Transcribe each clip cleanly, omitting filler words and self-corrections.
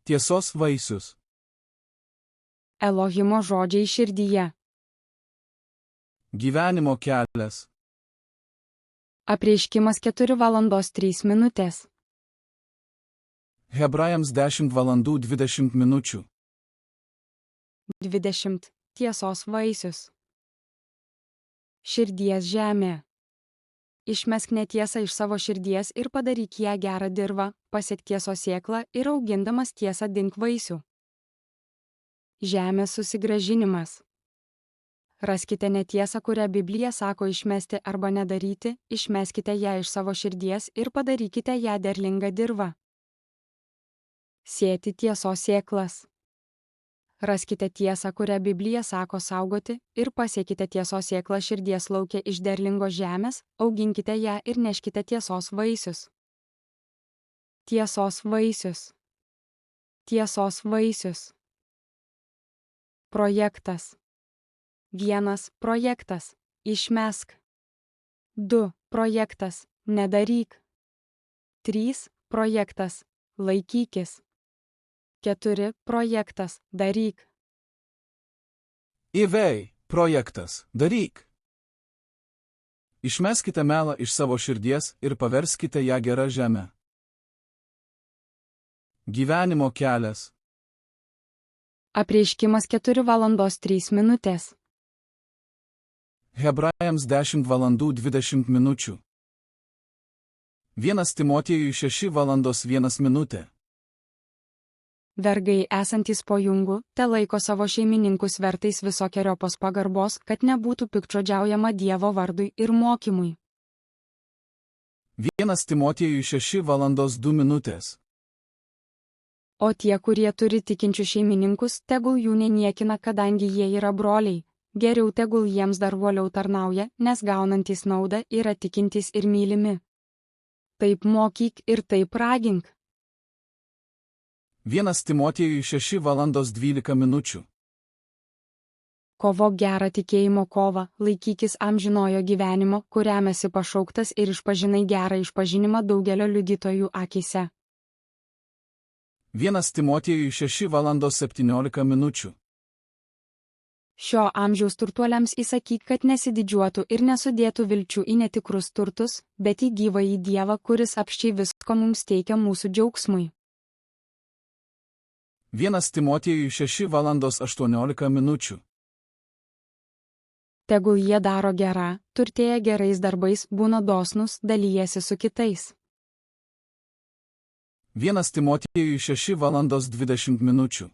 Tiesos vaisius. Elohimo žodžiai širdyje. Gyvenimo kelias. Apreiškimas 4:03. Hebrajams 10:20. 20. Tiesos vaisius. Širdies žemė. Išmesk netiesą iš savo širdies ir padaryk ją gerą dirvą, pasiek tiesos sėklą ir augindamas tiesą dink vaisių. Žemės susigrąžinimas. Raskite netiesą, kurią Biblija sako išmesti arba nedaryti, išmeskite ją iš savo širdies ir padarykite ją derlingą dirvą. Sėti tiesos sėklas. Raskite tiesą, kurią Biblija sako saugoti, ir pasiekite tiesos sėklą širdies lauke iš derlingos žemės, auginkite ją ir neškite tiesos vaisius. Tiesos vaisius. Tiesos vaisius. Projektas. 1. Projektas. Išmesk. 2. Projektas. Nedaryk. 3. Projektas. Laikykis. 4. Projektas. Daryk. Įvei, projektas, daryk. Išmeskite melą iš savo širdies ir paverskite ją gerą žemę. Gyvenimo kelias. Apreiškimas 4:03. Hebrajams 10:20. 1 Timotiejui 6:1. Vergai esantys po jungu, te laiko savo šeimininkus vertais visokiojopos pagarbos, kad nebūtų piktžodžiaujama Dievo vardui ir mokymui. 1 Timotiejui 6:2. O tie, kurie turi tikinčių šeimininkus, tegul jų neniekina, kadangi jie yra broliai. Geriau tegul jiems dar uoliau tarnauja, nes gaunantys naudą yra tikintys ir mylimi. Taip mokyk ir taip ragink. 1 Timotiejui 6:12. Kovok gerą tikėjimo kovą, laikykis amžinojo gyvenimo, kuriam esi pašauktas ir išpažinai gerą išpažinimą daugelio liudytojų akyse. 1 Timotiejui 6:17. Šio amžiaus turtuoliams įsakyk, kad nesididžiuotų ir nesudėtų vilčių į netikrus turtus, bet į gyvąjį Dievą, kuris apsčiai visko mums teikia mūsų džiaugsmui. 1 Timotiejui 6:18. Tegul jie daro gerą, turtėja gerais darbais, būna dosnus, dalyjasi su kitais. 1 Timotiejui 6:20.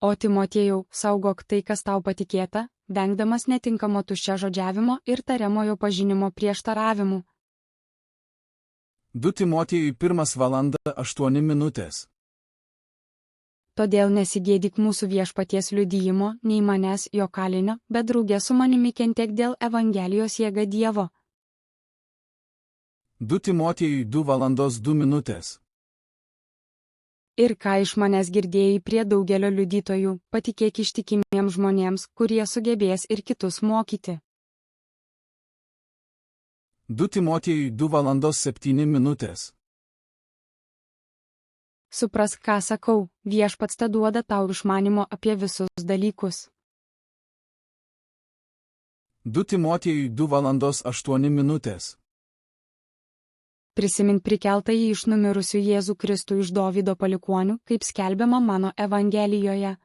O Timotiejau, saugok tai, kas tau patikėta, vengdamas netinkamo tuščiažodžiavimo ir tariamojo pažinimo prieštaravimų. 2 Timotiejui 1:08. Todėl nesigėdyk mūsų viešpaties liudijimo, nei manęs jo kalinio, bet draugė su manimi kentėk dėl Evangelijos jėga Dievo. 2 Timotiejui 2:02. Ir ką iš manęs girdėjai prie daugelio liudytojų, patikėk ištikimiems žmonėms, kurie sugebės ir kitus mokyti. 2 Timotiejui 2:07. Suprask, ką sakau, viešpats te duoda tau išmanimo apie visus dalykus. 2 Timotiejui 2:08. Prisimink prikeltąjį iš numirusių Jėzų Kristų iš Dovydo palikuonių, kaip skelbiama mano Evangelijoje.